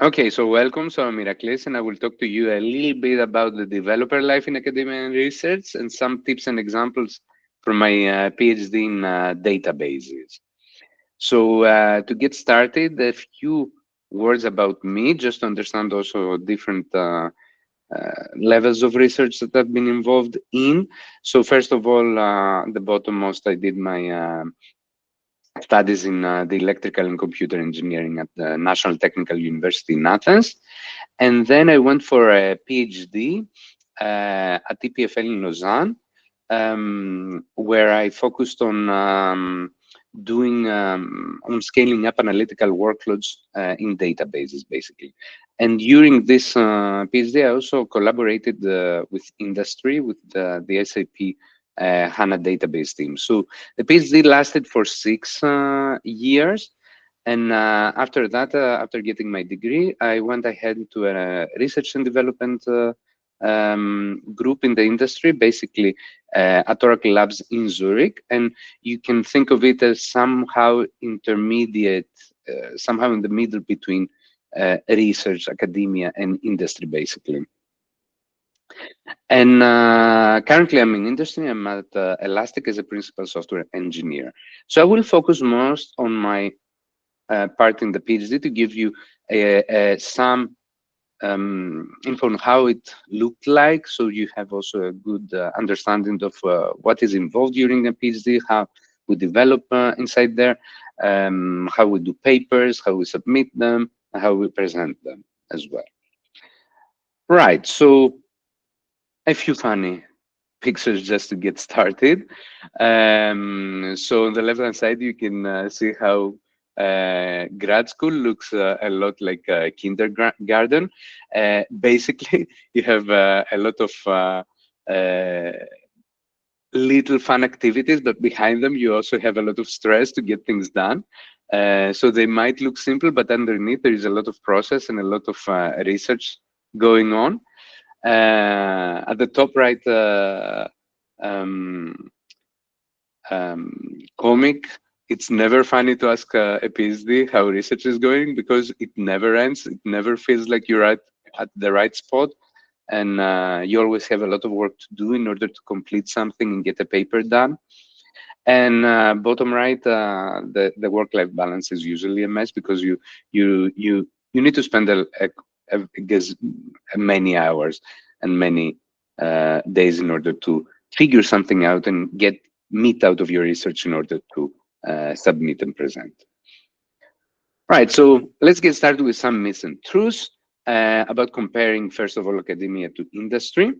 Okay, so welcome. So I'm Iraklis, and I will talk to you a little bit about the developer life in academia and research, and some tips and examples from my PhD in databases. So to get started, a few words about me, just to understand also different levels of research that I've been involved in. So first of all, the bottommost, I did my studies in the electrical and computer engineering at the National Technical University in Athens. And then I went for a PhD at EPFL in Lausanne, where I focused on doing on scaling up analytical workloads in databases, basically. And during this PhD, I also collaborated with industry, with the SAP HANA database team. So the PhD lasted for 6 years. And after that, after getting my degree, I went ahead to a research and development group in the industry, basically at Oracle Labs in Zurich. And you can think of it as somehow intermediate, somehow in the middle between research, academia, and industry, basically. And currently, I'm in industry. I'm at Elastic as a principal software engineer. So I will focus most on my part in the PhD to give you some info on how it looked like, so you have also a good understanding of what is involved during a PhD, how we develop inside there, how we do papers, how we submit them, and how we present them as well. Right, so a few funny pictures just to get started. So on the left hand side, you can see how grad school looks a lot like kindergarten. Basically, you have a lot of uh, little fun activities, but behind them, you also have a lot of stress to get things done. So they might look simple, but underneath, there is a lot of process and a lot of research going on. At the top right um, comic, it's never funny to ask a PhD how research is going because it never ends. It never feels like you're at the right spot. And you always have a lot of work to do in order to complete something and get a paper done. And bottom right, the work-life balance is usually a mess because you need to spend I guess many hours and many days in order to figure something out and get meat out of your research in order to submit and present. Right, so let's get started with some myths and truths about comparing, first of all, academia to industry.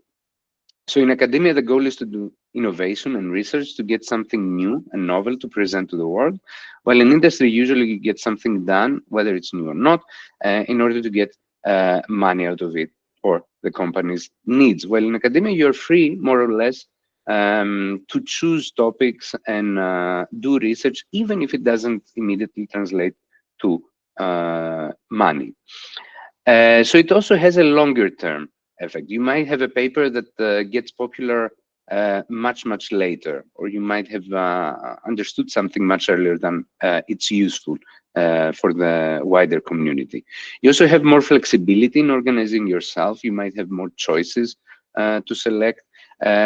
So in academia, the goal is to do innovation and research to get something new and novel to present to the world, while in industry, usually you get something done, whether it's new or not, in order to get money out of it or the company's needs. While in academia, you're free, more or less, to choose topics and do research, even if it doesn't immediately translate to money. So it also has a longer term effect. You might have a paper that gets popular much later, or you might have understood something much earlier than it's useful for the wider community. You also have more flexibility in organizing yourself. You might have more choices to select.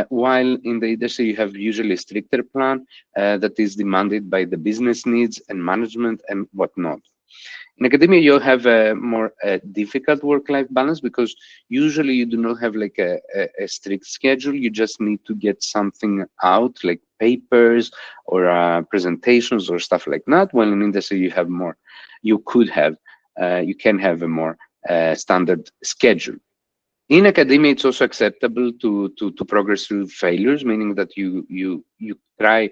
While in the industry, you have usually a stricter plan that is demanded by the business needs and management and whatnot. In academia, you have a more difficult work-life balance because usually you do not have like a strict schedule. You just need to get something out, like papers or presentations or stuff like that. While in industry, you have more. You could have, you can have a more standard schedule. In academia, it's also acceptable to progress through failures, meaning that you try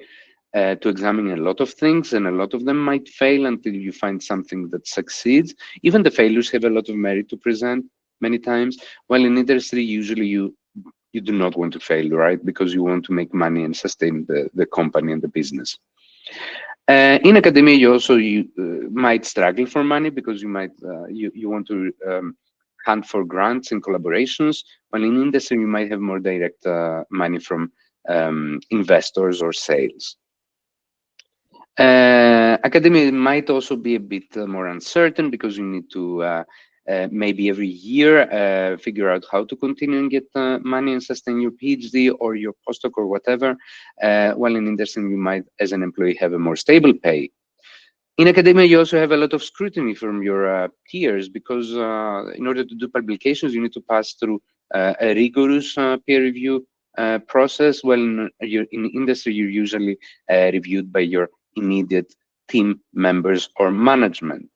to examine a lot of things, and a lot of them might fail until you find something that succeeds. Even the failures have a lot of merit to present many times. While in industry, usually you do not want to fail, right? Because you want to make money and sustain the company and the business. In academia, you might struggle for money because you want to hunt for grants and collaborations. While in industry, you might have more direct money from investors or sales. Academia might also be a bit more uncertain because you need to maybe every year, figure out how to continue and get money and sustain your PhD or your postdoc or whatever. While in industry, you might, as an employee, have a more stable pay. In academia, you also have a lot of scrutiny from your peers, because in order to do publications, you need to pass through a rigorous peer review process. Well, in industry, you're usually reviewed by your immediate team members or management.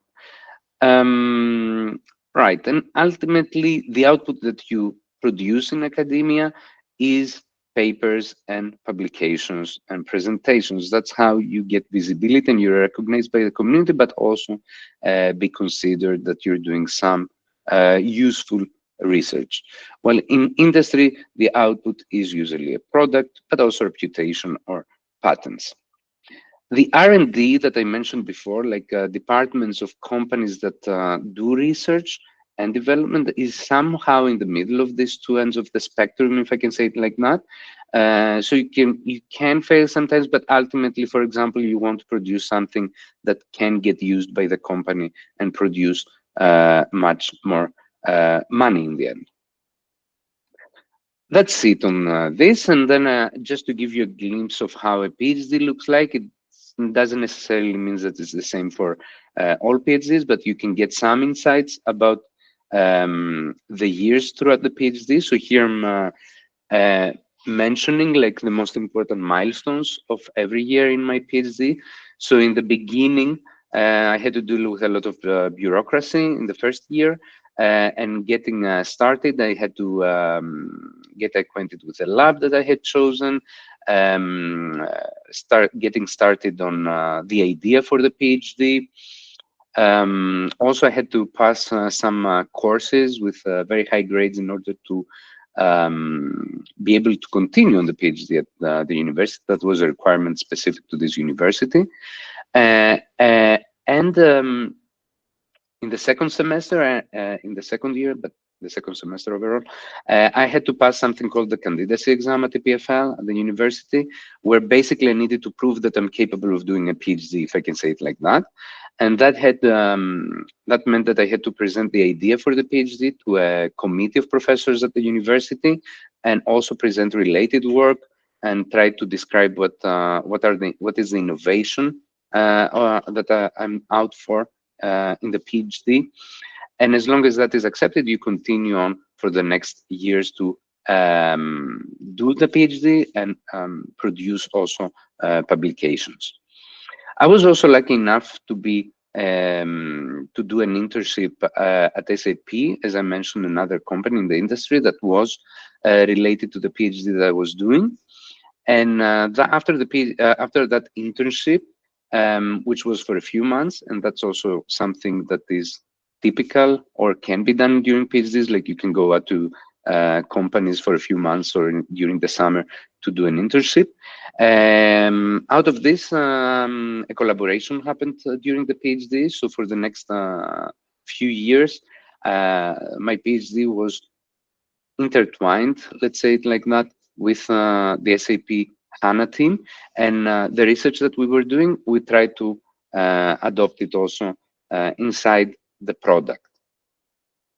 Right, and ultimately, the output that you produce in academia is papers and publications and presentations. That's how you get visibility and you're recognized by the community, but also be considered that you're doing some useful research. Well, in industry, the output is usually a product, but also reputation or patents. The R&D that I mentioned before, like departments of companies that do research and development, is somehow in the middle of these two ends of the spectrum, if I can say it like that. So you can fail sometimes, but ultimately, for example, you want to produce something that can get used by the company and produce much more money in the end. That's it on this, and then just to give you a glimpse of how a PhD looks like, it doesn't necessarily mean that it's the same for all PhDs, but you can get some insights about the years throughout the PhD. So here I'm mentioning like the most important milestones of every year in my PhD. So in the beginning, I had to deal with a lot of bureaucracy in the first year. And getting started, I had to get acquainted with the lab that I had chosen, start getting started on the idea for the PhD. Also, I had to pass some courses with very high grades in order to be able to continue on the PhD at the university. That was a requirement specific to this university. And in the second semester, in the second year, but the second semester overall, I had to pass something called the candidacy exam at the PFL at the university, where basically I needed to prove that I'm capable of doing a PhD, if I can say it like that. And that had that meant that I had to present the idea for the PhD to a committee of professors at the university, and also present related work and try to describe what is the innovation that I'm out for in the PhD. And as long as that is accepted, you continue on for the next years to do the PhD and produce also publications. I was also lucky enough to be to do an internship at SAP, as I mentioned, another company in the industry that was related to the PhD that I was doing. And after that internship, which was for a few months, and that's also something that is typical or can be done during PhDs. Like you can go out to companies for a few months or during the summer to do an internship. Out of this, a collaboration happened during the PhD. So for the next few years, my PhD was intertwined, let's say it like that, with the SAP HANA team, and the research that we were doing, we tried to adopt it also inside the product.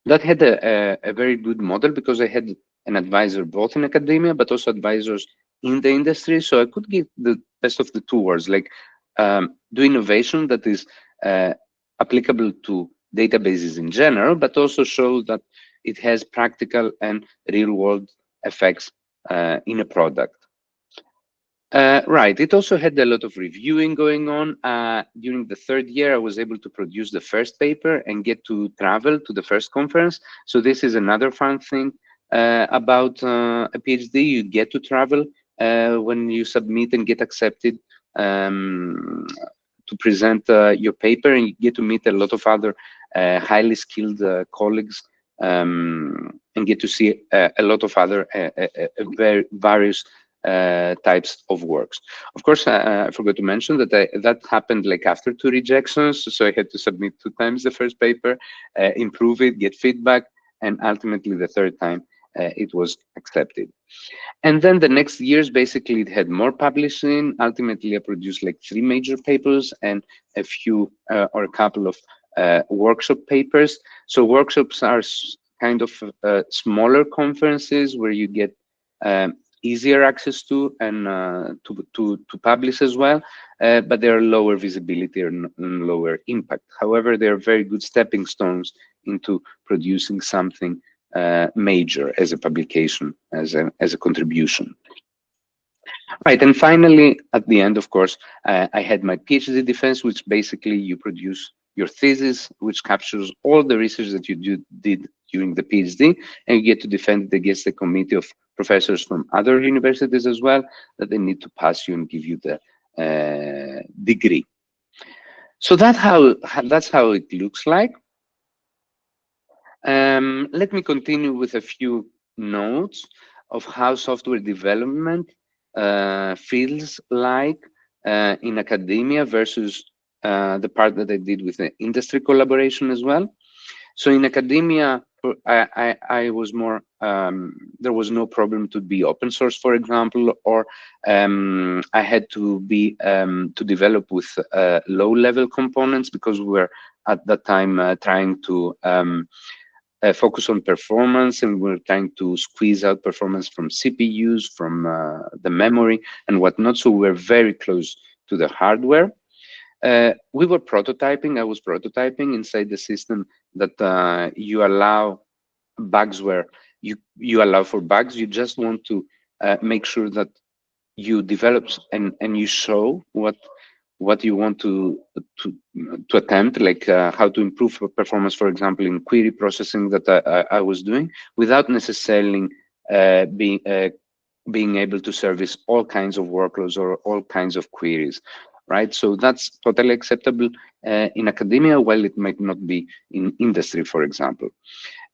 That had a very good model because I had an advisor both in academia, but also advisors in the industry. So I could give the best of the two worlds, like do innovation that is applicable to databases in general, but also show that it has practical and real world effects in a product. Right, it also had a lot of reviewing going on. During the third year, I was able to produce the first paper and get to travel to the first conference. So this is another fun thing about a PhD. You get to travel when you submit and get accepted to present your paper, and you get to meet a lot of other highly skilled colleagues and get to see a lot of other very various types of works. Of course, I forgot to mention that that happened like after 2 rejections, so I had to submit 2 times the first paper, improve it, get feedback, and ultimately the third time it was accepted. And then the next years, basically, it had more publishing. Ultimately, I produced like 3 major papers and a few or a couple of workshop papers. So workshops are kind of smaller conferences where you get easier access to and to publish as well, but they are lower visibility and lower impact. However, they are very good stepping stones into producing something major as a publication, as a contribution. Right, and finally, at the end, of course, I had my PhD defense, which basically you produce your thesis, which captures all the research that you did during the PhD, and you get to defend it against the committee of professors from other universities as well, that they need to pass you and give you the degree. So that's how it looks like. Let me continue with a few notes of how software development feels like in academia versus the part that I did with the industry collaboration as well. So in academia, I was more, there was no problem to be open source, for example, or I had to be to develop with low-level components because we were at that time trying to focus on performance, and we're trying to squeeze out performance from CPUs, from the memory and whatnot. So we're very close to the hardware. We were prototyping. I was prototyping inside the system that you allow bugs where you allow for bugs. You just want to make sure that you develop and you show what you want to attempt, like how to improve performance, for example, in query processing that I was doing, without necessarily being able to service all kinds of workloads or all kinds of queries, right? So that's totally acceptable in academia, while it might not be in industry, for example.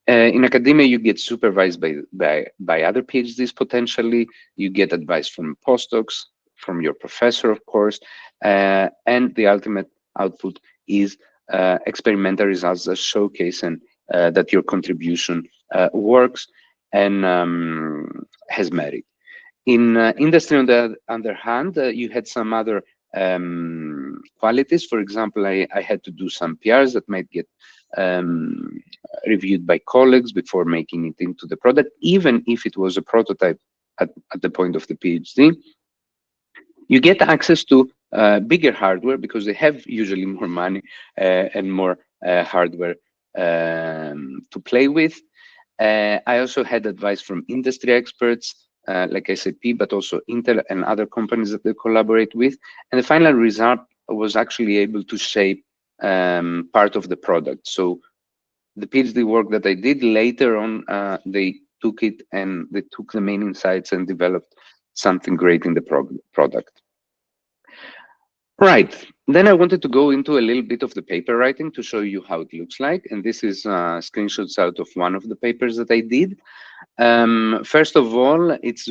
In academia, you get supervised by other PhDs potentially. You get advice from postdocs, from your professor, of course, and the ultimate output is experimental results that showcase and that your contribution works and has merit. In industry, on the other hand, you had some other qualities. For example, I had to do some PRs that might get reviewed by colleagues before making it into the product, even if it was a prototype at the point of the PhD. You get access to bigger hardware because they have usually more money and more hardware to play with. I also had advice from industry experts like SAP, but also Intel and other companies that they collaborate with. And the final result was actually able to shape part of the product. So the PhD work that I did later on, they took it and they took the main insights and developed something great in the product. Right, then I wanted to go into a little bit of the paper writing to show you how it looks like. And this is screenshots out of one of the papers that I did. First of all, it's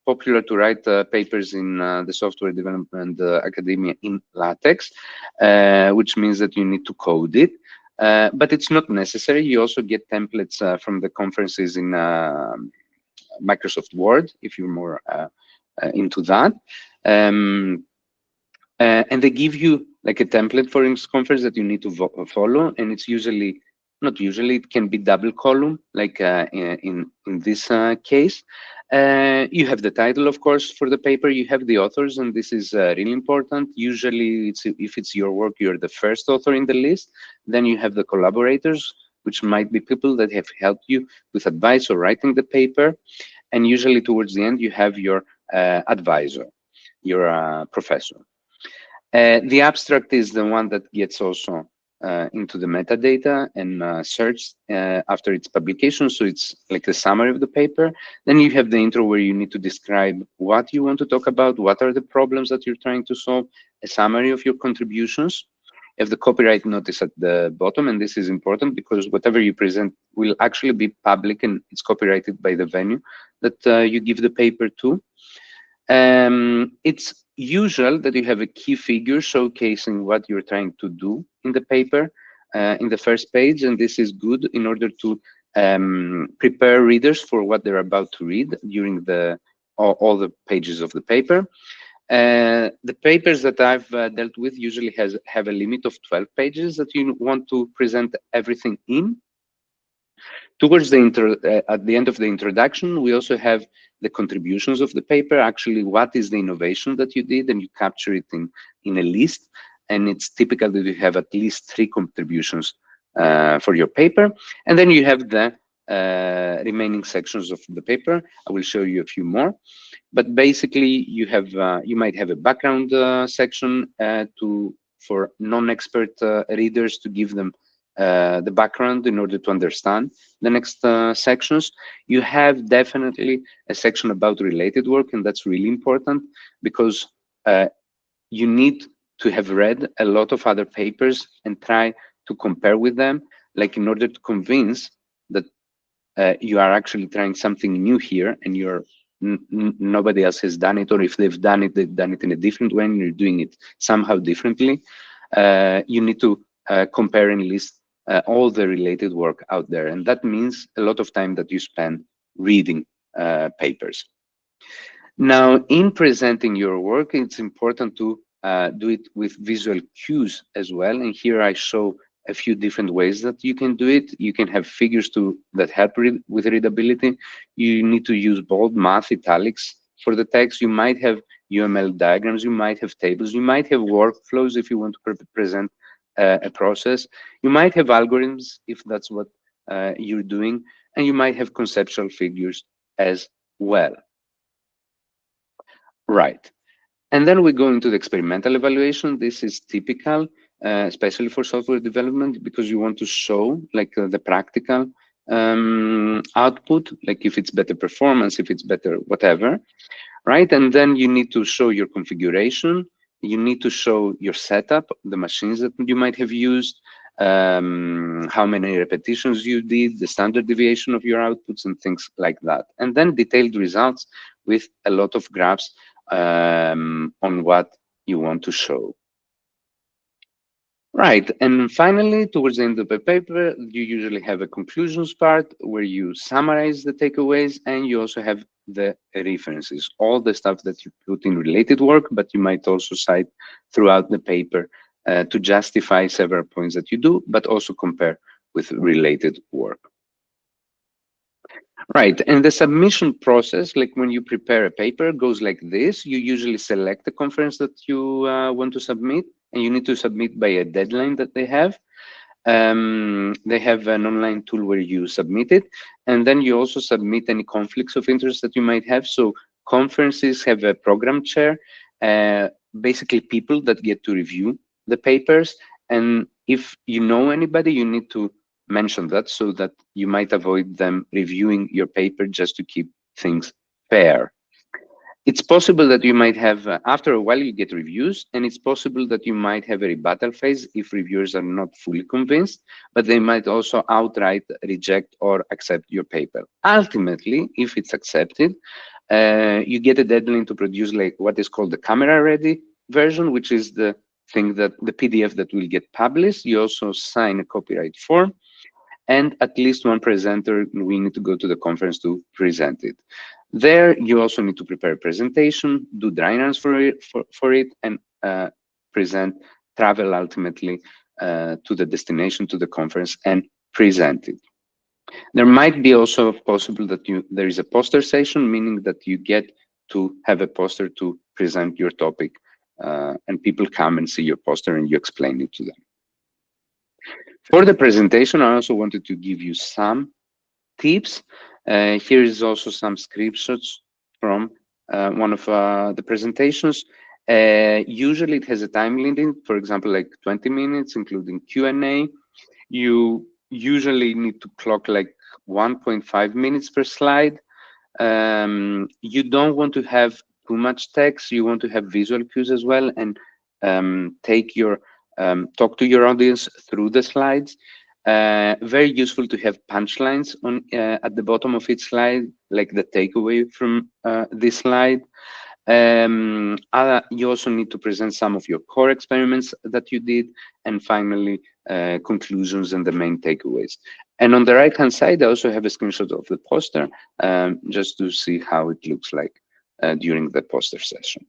popular to write papers in the software development academia in LaTeX, which means that you need to code it. But it's not necessary. You also get templates from the conferences in Microsoft Word, if you're more into that. And they give you like a template for each conference that you need to follow, and it's usually, not usually, it can be double column, like in this case. You have the title, of course, for the paper. You have the authors, and this is really important. Usually, if it's your work, you're the first author in the list. Then you have the collaborators, which might be people that have helped you with advice or writing the paper. And usually towards the end, you have your advisor, your professor. The abstract is the one that gets also into the metadata and searched after its publication. So it's like a summary of the paper. Then you have the intro where you need to describe what you want to talk about, what are the problems that you're trying to solve, a summary of your contributions. You have the copyright notice at the bottom, and this is important because whatever you present will actually be public and it's copyrighted by the venue that you give the paper to. It's usual that you have a key figure showcasing what you're trying to do in the paper in the first page, and this is good in order to prepare readers for what they're about to read during all the pages of the paper. The papers that I've dealt with usually have a limit of 12 pages that you want to present everything in. Towards at the end of the introduction, we also have the contributions of the paper, actually what is the innovation that you did, and you capture it in a list. And it's typical that you have at least 3 contributions for your paper. And then you have the remaining sections of the paper. I will show you a few more. But basically, you might have a background section for non-expert readers to give them the background in order to understand the next sections. You have definitely a section about related work, and that's really important because you need to have read a lot of other papers and try to compare with them, like in order to convince that you are actually trying something new here and nobody else has done it, or if they've done it in a different way and you're doing it somehow differently. You need to compare and list all the related work out there, and that means a lot of time that you spend reading papers. Now, in presenting your work, it's important to do it with visual cues as well, and here I show a few different ways that you can do it. You can have figures that help with readability. You need to use bold, math, italics for the text. You might have UML diagrams, you might have tables, you might have workflows if you want to present a process. You might have algorithms if that's what you're doing, and you might have conceptual figures as well. Right. And then we go into the experimental evaluation. This is typical, especially for software development, because you want to show like the practical output, like if it's better performance, if it's better whatever, right? And then you need to show your configuration. You need to show your setup, the machines that you might have used, how many repetitions you did, the standard deviation of your outputs and things like that. And then detailed results with a lot of graphs on what you want to show. Right, and finally, towards the end of the paper, you usually have a conclusions part where you summarize the takeaways, and you also have the references, all the stuff that you put in related work, but you might also cite throughout the paper to justify several points that you do, but also compare with related work. Right, and the submission process, like when you prepare a paper, goes like this. You usually select the conference that you want to submit, and you need to submit by a deadline that they have. They have an online tool where you submit it, and then you also submit any conflicts of interest that you might have. So conferences have a program chair, basically people that get to review the papers. And if you know anybody, you need to mention that so that you might avoid them reviewing your paper just to keep things fair. It's possible that you might have, after a while, you get reviews, and it's possible that you might have a rebuttal phase if reviewers are not fully convinced, but they might also outright reject or accept your paper. Ultimately, if it's accepted, you get a deadline to produce like what is called the camera-ready version, which is the thing that the PDF that will get published. You also sign a copyright form, and at least one presenter will need to go to the conference to present it. There, you also need to prepare a presentation, do dry runs for it, and travel ultimately to the destination, to the conference, and present it. There might be also possible that there is a poster session, meaning that you get to have a poster to present your topic, and people come and see your poster and you explain it to them. For the presentation, I also wanted to give you some tips. Here is also some screenshots from one of the presentations. Usually it has a time limit, for example, like 20 minutes, including Q&A. You usually need to clock like 1.5 minutes per slide. You don't want to have too much text. You want to have visual cues as well, and talk to your audience through the slides. Very useful to have punchlines on at the bottom of each slide, like the takeaway from this slide. You also need to present some of your core experiments that you did, and finally conclusions and the main takeaways. And on the right hand side, I also have a screenshot of the poster, just to see how it looks like during the poster session.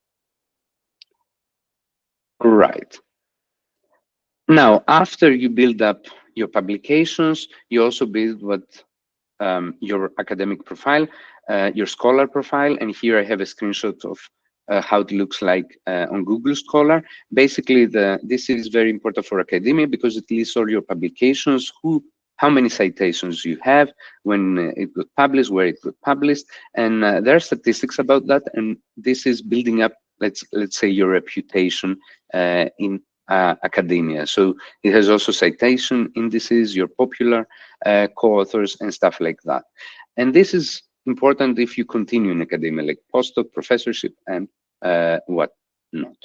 Right. Now, after you build up your publications, you also build what your academic profile, your scholar profile, and here I have a screenshot of how it looks like on Google Scholar. Basically, this is very important for academia because it lists all your publications, how many citations you have, when it got published, where it got published, and there are statistics about that. And this is building up, let's say, your reputation in academia. So it has also citation indices, your popular co-authors and stuff like that. And this is important if you continue in academia, like postdoc, professorship, and what not.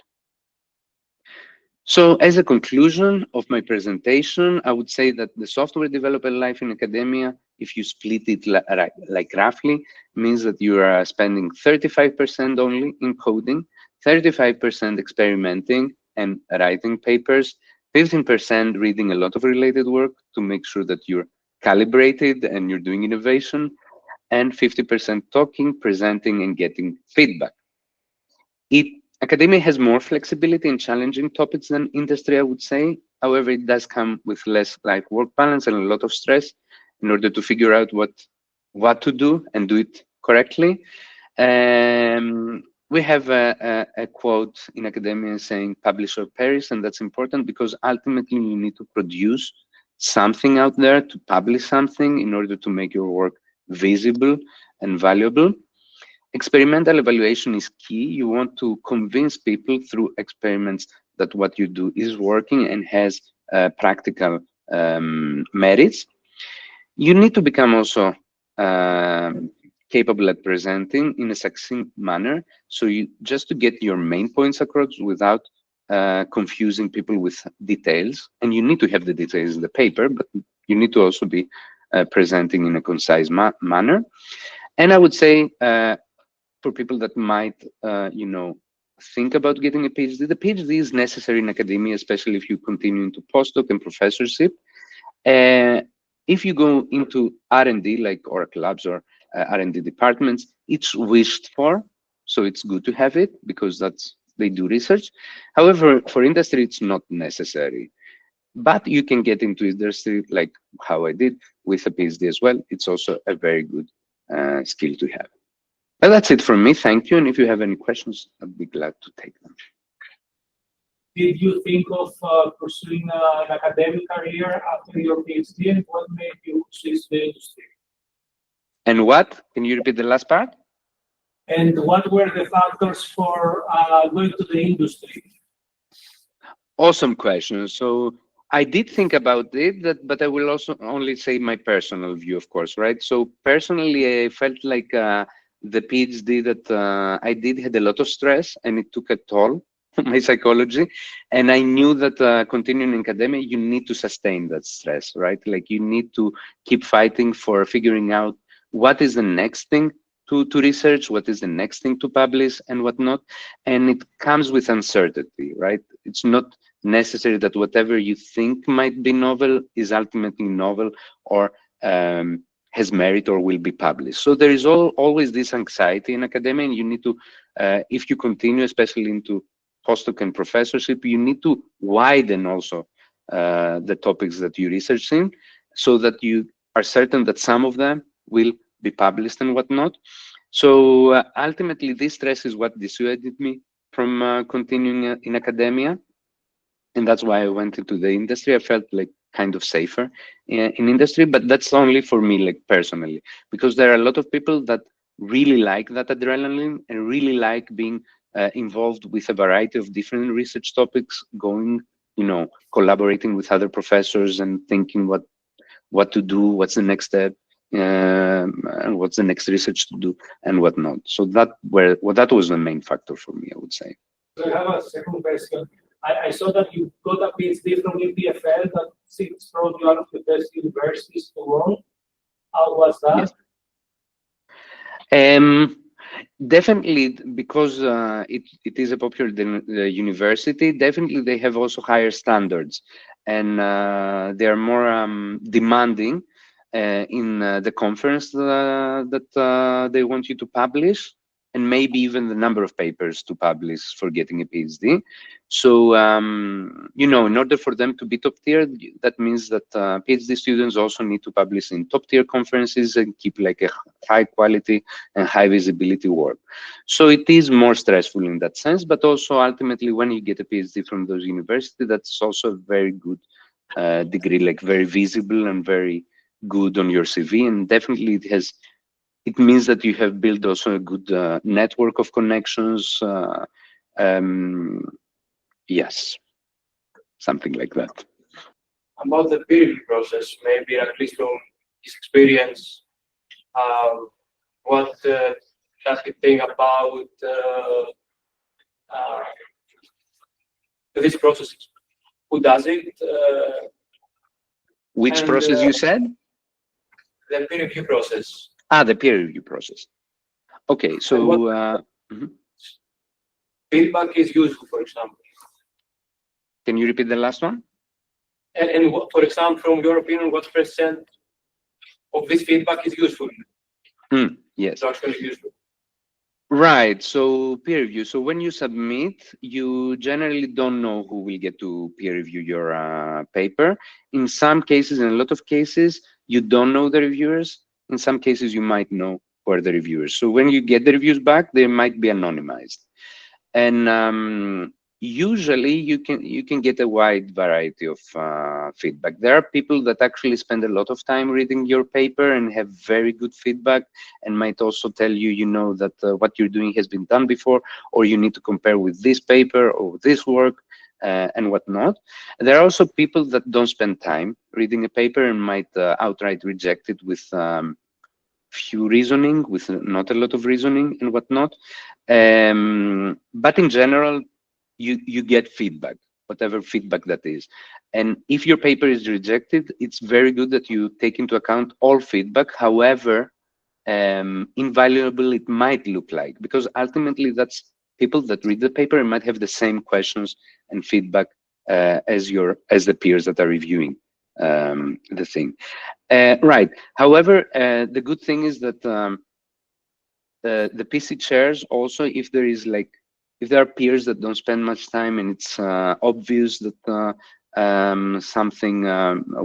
So as a conclusion of my presentation, I would say that the software developer life in academia, if you split it like roughly, means that you are spending 35% only in coding, 35% experimenting and writing papers, 15% reading a lot of related work to make sure that you're calibrated and you're doing innovation, and 50% talking, presenting, and getting feedback. Academia has more flexibility in challenging topics than industry, I would say. However, it does come with less like work balance and a lot of stress in order to figure out what to do and do it correctly. We have a quote in academia saying publish or perish, and that's important because ultimately you need to produce something out there, to publish something in order to make your work visible and valuable. Experimental evaluation is key. You want to convince people through experiments that what you do is working and has practical merits. You need to become also capable at presenting in a succinct manner. So just to get your main points across without confusing people with details. And you need to have the details in the paper, but you need to also be presenting in a concise manner. And I would say, for people that might, think about getting a PhD, the PhD is necessary in academia, especially if you continue into postdoc and professorship. If you go into R&D, like Oracle Labs or R&D departments, it's wished for, so it's good to have it because they do research. However, for industry, it's not necessary. But you can get into industry like how I did with a PhD as well. It's also a very good skill to have. Well, that's it from me. Thank you. And if you have any questions, I'd be glad to take them. Did you think of pursuing an academic career after your PhD, and what made you switch the industry? And what? Can you repeat the last part? And what were the factors for going to the industry? Awesome question. So I did think about it, but I will also only say my personal view, of course, right? So personally, I felt like the PhD that I did had a lot of stress and it took a toll on my psychology. And I knew that continuing in academia, you need to sustain that stress, right? Like you need to keep fighting for figuring out what is the next thing to research, what is the next thing to publish and whatnot. And it comes with uncertainty, right? It's not necessary that whatever you think might be novel is ultimately novel or has merit or will be published. So there is always this anxiety in academia, and you need to, if you continue, especially into postdoc and professorship, you need to widen also the topics that you research in, so that you are certain that some of them will be published and whatnot. So ultimately, this stress is what dissuaded me from continuing in academia. And that's why I went into the industry. I felt like kind of safer in industry, but that's only for me, like personally, because there are a lot of people that really like that adrenaline and really like being involved with a variety of different research topics, going, collaborating with other professors and thinking what to do, what's the next step, and what's the next research to do and whatnot. So that was the main factor for me, I would say. I have a second question. I saw that you got a PhD from EPFL that seems probably one of the best universities in the world. How was that? Yes. Definitely, because it is a popular university, definitely they have also higher standards, and they are more demanding in the conference that they want you to publish. and maybe even the number of papers to publish for getting a PhD. So, in order for them to be top tier, that means that PhD students also need to publish in top tier conferences and keep like a high quality and high visibility work. So it is more stressful in that sense, but also ultimately when you get a PhD from those universities, that's also a very good degree, like very visible and very good on your CV. And definitely it means that you have built also a good network of connections. Yes, something like that. About the peer review process, maybe at least from his experience, what does he think about this process? Who does it? Which process you said? The peer review process. The peer review process. Okay, so feedback is useful, for example. Can you repeat the last one? And for example, from your opinion, what percent of this feedback is useful? Yes. It's actually useful. Right. So peer review. So when you submit, you generally don't know who will get to peer review your paper. In some cases, in a lot of cases, you don't know the reviewers. In some cases, you might know who are the reviewers. So when you get the reviews back, they might be anonymized. And usually you can get a wide variety of feedback. There are people that actually spend a lot of time reading your paper and have very good feedback, and might also tell you, that what you're doing has been done before, or you need to compare with this paper or this work and whatnot. There are also people that don't spend time reading a paper and might outright reject it with few reasoning, with not a lot of reasoning and whatnot. But in general, you get feedback, whatever feedback that is. And if your paper is rejected, it's very good that you take into account all feedback, however invaluable it might look like, because ultimately that's people that read the paper and might have the same questions and feedback as the peers that are reviewing the thing. Right. However, the good thing is that the PC chairs also, if there are peers that don't spend much time and it's obvious that something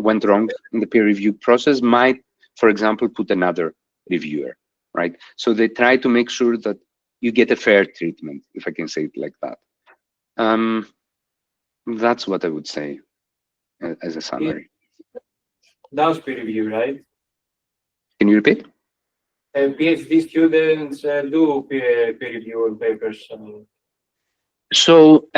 went wrong in the peer review process, might, for example, put another reviewer, right? So they try to make sure that you get a fair treatment, if I can say it like that. That's what I would say as a summary. Does peer review, right? Can you repeat? PhD students do peer review on papers. So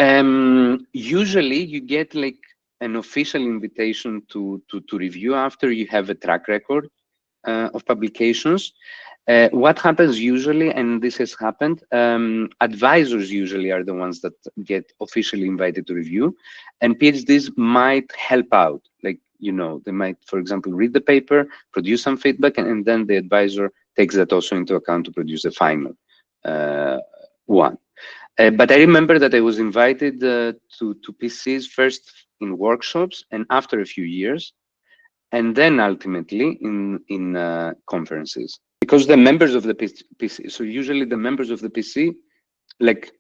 usually you get like an official invitation to review after you have a track record of publications. What happens usually, and this has happened, advisors usually are the ones that get officially invited to review, and PhDs might help out. Like, they might, for example, read the paper, produce some feedback, and then the advisor takes that also into account to produce the final one. But I remember that I was invited to PCs first in workshops and after a few years, and then ultimately in conferences. Because the members of the PC, so usually the members of the PC, like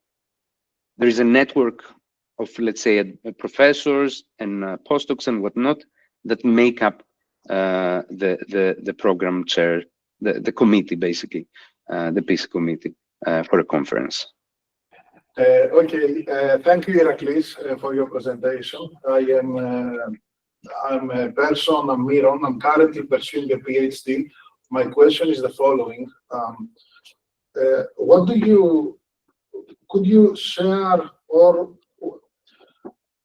there is a network of, let's say, professors and postdocs and whatnot that make up the program chair, the committee, basically, the PC committee for a conference. Okay, thank you, Iraklis, for your presentation. I'm a person, I'm Miron, I'm currently pursuing a PhD. My question is the following. Could you share, or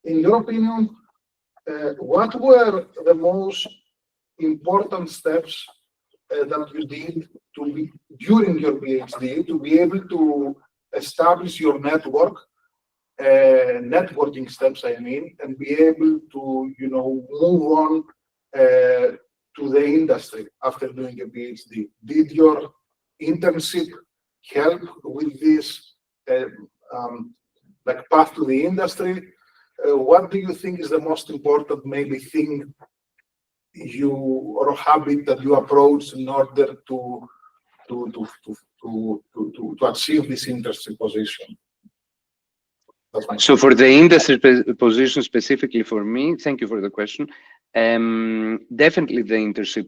in your opinion, what were the most important steps that you did during your PhD to be able to establish your network, networking steps, I mean, and be able to, move on to the industry after doing a PhD? Did your internship help with this path to the industry? What do you think is the most important maybe thing or habit that you approach in order to to achieve this industry position. So for the industry position specifically for me, thank you for the question. Definitely the internship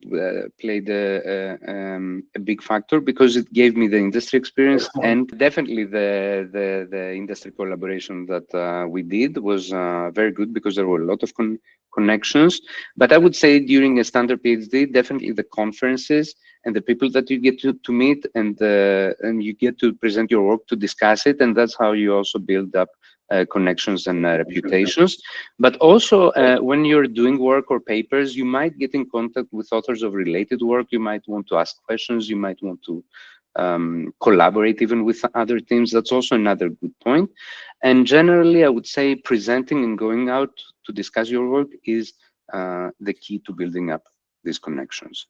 played a big factor because it gave me the industry experience, and definitely the industry collaboration that we did was very good because there were a lot of connections. But I would say during a standard PhD, definitely the conferences and the people that you get to meet, and you get to present your work, to discuss it, and that's how you also build up connections and reputations. But also when you're doing work or papers, you might get in contact with authors of related work. You might want to ask questions. You might want to collaborate even with other teams. That's also another good point. And generally, I would say presenting and going out to discuss your work is the key to building up these connections.